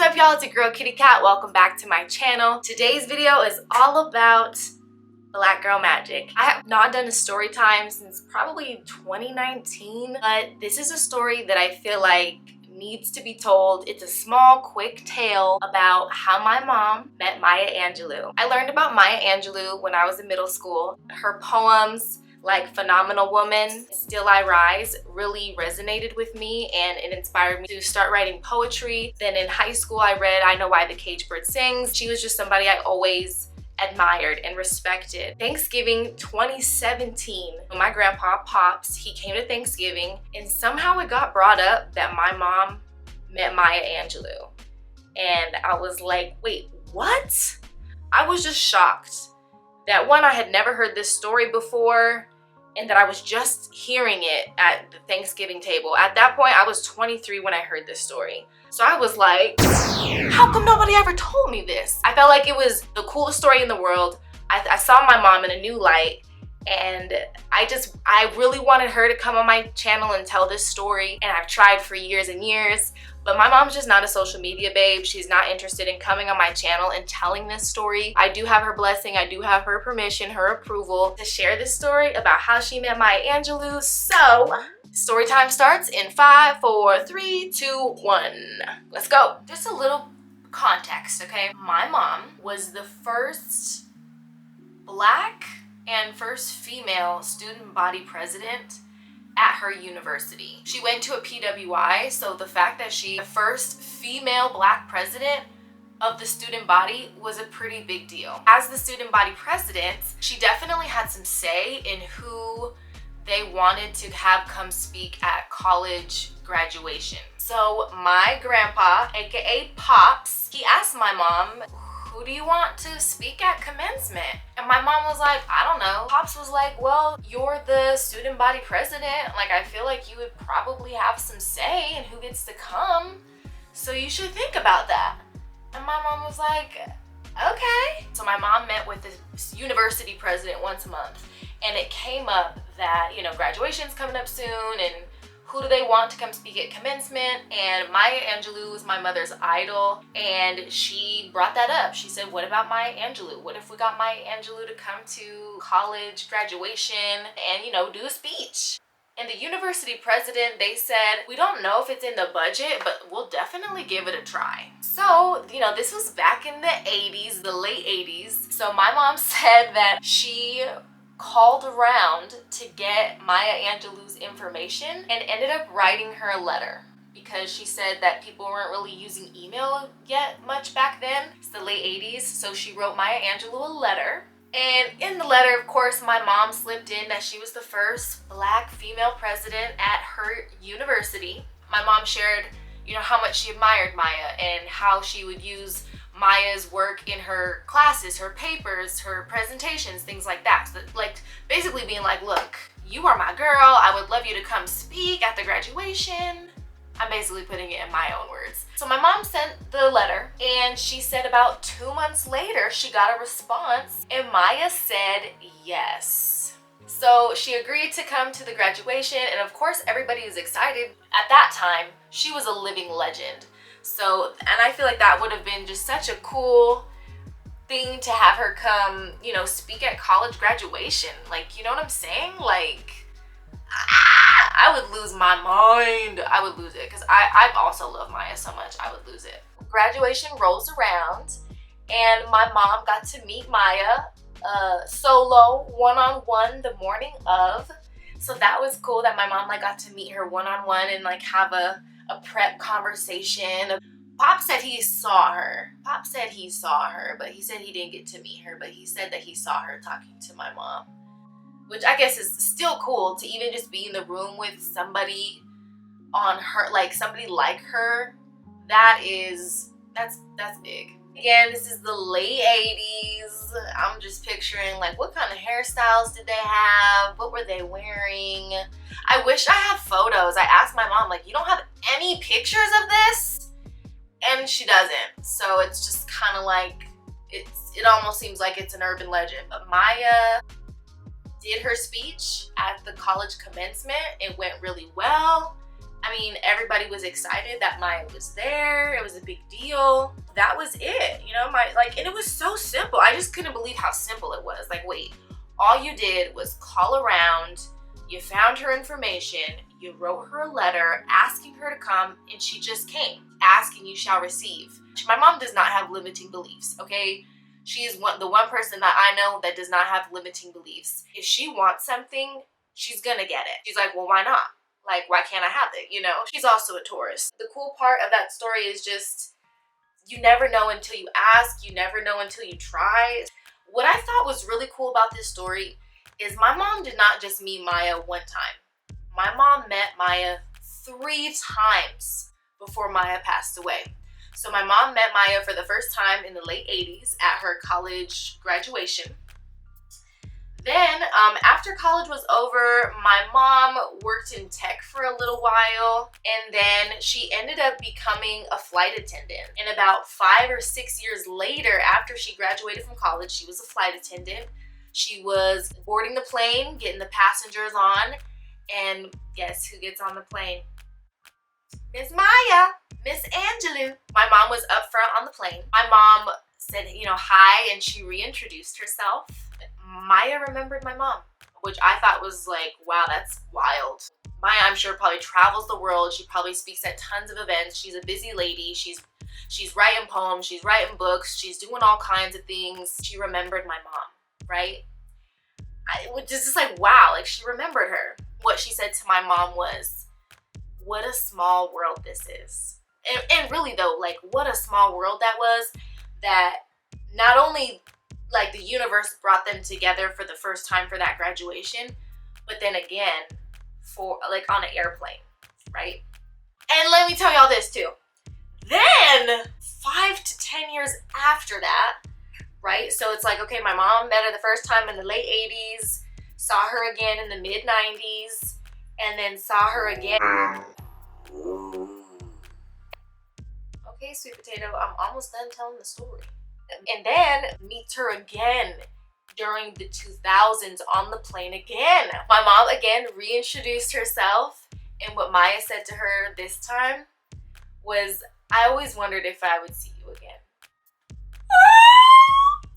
up, y'all? It's your girl Kitty Cat. Welcome back to my channel. Today's video is all about Black girl magic. I have not done a story time since probably 2019, but this is a story that I feel like needs to be told. It's a small, quick tale about how my mom met Maya Angelou. I learned about Maya Angelou when I was in middle school. Her poems, like Phenomenal Woman, Still I Rise, really resonated with me and it inspired me to start writing poetry. Then in high school I read I Know Why the Caged Bird Sings. She was just somebody I always admired and respected. Thanksgiving 2017, my grandpa Pops, he came to Thanksgiving and somehow it got brought up that my mom met Maya Angelou. And I was like, wait, what? I was just shocked that one, I had never heard this story before and that I was just hearing it at the Thanksgiving table. At that point, I was 23 when I heard this story. So I was like, how come nobody ever told me this? I felt like it was the coolest story in the world. I saw my mom in a new light and I really wanted her to come on my channel and tell this story. And I've tried for years and years, but my mom's just not a social media babe. She's not interested in coming on my channel and telling this story. I do have her blessing, I do have her permission, her approval to share this story about how she met Maya Angelou. So, story time starts in 5, 4, 3, 2, 1. Let's go. Just a little context, okay? My mom was the first Black and first female student body president at her university. She went to a PWI, so the fact that she the first female Black president of the student body was a pretty big deal. As the student body president, she definitely had some say in who they wanted to have come speak at college graduation. So my grandpa, aka Pops, he asked my mom, who do you want to speak at commencement? And my mom was like, I don't know. Pops was like, well, you're the student body president. Like, I feel like you would probably have some say in who gets to come. So you should think about that. And my mom was like, okay. So my mom met with the university president once a month. And it came up that, you know, graduation's coming up soon and who do they want to come speak at commencement? And Maya Angelou is my mother's idol, and she brought that up. She said, what about Maya Angelou? What if we got Maya Angelou to come to college graduation and, you know, do a speech? And the university president, they said, we don't know if it's in the budget, but we'll definitely give it a try. So, you know, this was back in the 80s, the late 80s. So my mom said that she called around to get Maya Angelou's information and ended up writing her a letter because she said that people weren't really using email yet much back then. It's the late 80s, so she wrote Maya Angelou a letter. And in the letter, of course, my mom slipped in that she was the first Black female president at her university. My mom shared, you know, how much she admired Maya and how she would use Maya's work in her classes, her papers, her presentations, things like that. So like basically being like, look, you are my girl. I would love you to come speak at the graduation. I'm basically putting it in my own words. So my mom sent the letter and she said about 2 months later, she got a response and Maya said yes. So she agreed to come to the graduation and of course everybody was excited. At that time, she was a living legend. So, and I feel like that would have been just such a cool thing to have her come, you know, speak at college graduation. Like, you know what I'm saying? Like, I would lose my mind. I would lose it because I also love Maya so much. I would lose it. Graduation rolls around and my mom got to meet Maya solo, one-on-one the morning of. So that was cool that my mom like got to meet her one-on-one and like have a prep conversation. Pop said he saw her. Pop said he saw her, but he said he didn't get to meet her, but he said that he saw her talking to my mom. Which I guess is still cool to even just be in the room with somebody on her, like somebody like her. That's big. Again, this is the late 80s. I'm just picturing like what kind of hairstyles did they have? What were they wearing? I wish I had photos. I asked my mom, like, you don't have any pictures of this? And she doesn't. So it's just kind of like, it almost seems like it's an urban legend. But Maya did her speech at the college commencement. It went really well. I mean, everybody was excited that Maya was there. It was a big deal. That was it, you know, and it was so simple. I just couldn't believe how simple it was. Like, wait, all you did was call around, you found her information, you wrote her a letter asking her to come, and she just came. Ask and you shall receive. My mom does not have limiting beliefs, okay? She is the one person that I know that does not have limiting beliefs. If she wants something, she's gonna get it. She's like, well, why not? Like, why can't I have it, you know? She's also a Taurus. The cool part of that story is just, you never know until you ask, you never know until you try. What I thought was really cool about this story is my mom did not just meet Maya one time. My mom met Maya 3 times before Maya passed away. So my mom met Maya for the first time in the late 80s at her college graduation. Then, after college was over, my mom worked in tech for a little while, and then she ended up becoming a flight attendant. And about 5 or 6 years later, after she graduated from college, she was a flight attendant. She was boarding the plane, getting the passengers on, and guess who gets on the plane? Miss Maya, Miss Angelou. My mom was up front on the plane. My mom said, you know, hi, and she reintroduced herself. Maya remembered my mom, which I thought was like, wow, that's wild. Maya, I'm sure, probably travels the world. She probably speaks at tons of events. She's a busy lady. She's writing poems. She's writing books. She's doing all kinds of things. She remembered my mom, right? It was just like, wow, like she remembered her. What she said to my mom was, what a small world this is. And really though, like what a small world that was, that not only like the universe brought them together for the first time for that graduation, but then again for like on an airplane, right? And let me tell y'all this too. Then 5 to 10 years after that, right? So it's like, okay, my mom met her the first time in the late 80s, saw her again in the mid 90s, and then saw her again. Okay, sweet potato, I'm almost done telling the story. And then meets her again during the 2000s on the plane again. My mom again reintroduced herself, and what Maya said to her this time was, I always wondered if I would see you again.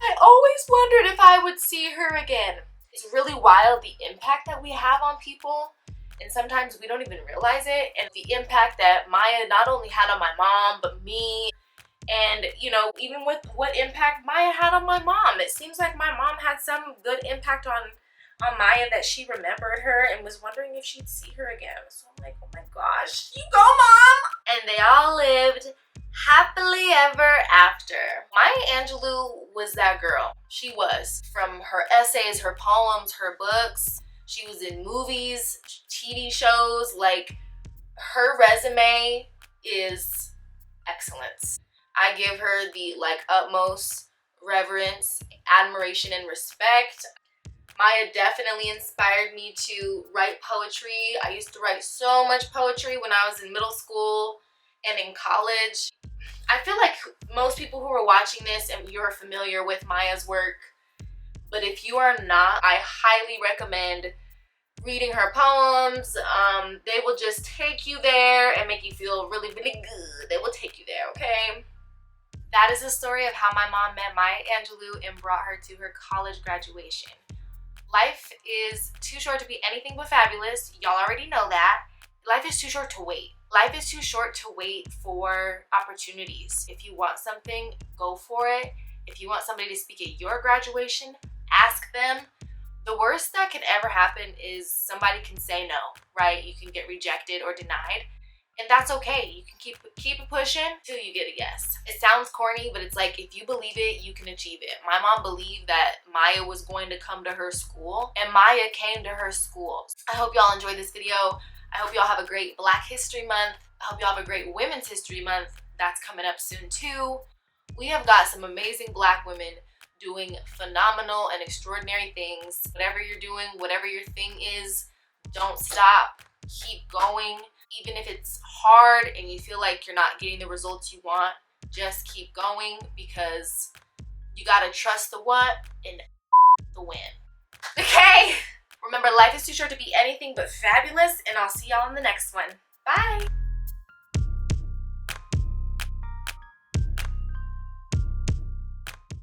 I always wondered if I would see her again. It's really wild the impact that we have on people, and sometimes we don't even realize it, and the impact that Maya not only had on my mom, but me. And, you know, even with what impact Maya had on my mom, it seems like my mom had some good impact on Maya, that she remembered her and was wondering if she'd see her again. So I'm like, oh my gosh, you go, Mom! And they all lived happily ever after. Maya Angelou was that girl. She was. From her essays, her poems, her books. She was in movies, TV shows. Like, her resume is excellence. I give her the utmost reverence, admiration, and respect. Maya definitely inspired me to write poetry. I used to write so much poetry when I was in middle school and in college. I feel like most people who are watching this, and you're familiar with Maya's work, but if you are not, I highly recommend reading her poems. They will just take you there and make you feel really, really good. They will take you there, okay? That is the story of how my mom met Maya Angelou and brought her to her college graduation. Life is too short to be anything but fabulous. Y'all already know that. Life is too short to wait. Life is too short to wait for opportunities. If you want something, go for it. If you want somebody to speak at your graduation, ask them. The worst that can ever happen is somebody can say no, right? You can get rejected or denied. And that's okay. You can keep it pushing till you get a yes. It sounds corny, but it's like, if you believe it, you can achieve it. My mom believed that Maya was going to come to her school, and Maya came to her school. I hope y'all enjoyed this video. I hope y'all have a great Black History Month. I hope y'all have a great Women's History Month. That's coming up soon too. We have got some amazing Black women doing phenomenal and extraordinary things. Whatever you're doing, whatever your thing is, don't stop. Keep going. Even if it's hard and you feel like you're not getting the results you want, just keep going, because you gotta trust the what and the win. Okay? Remember, life is too short to be anything but fabulous, and I'll see y'all in the next one. Bye!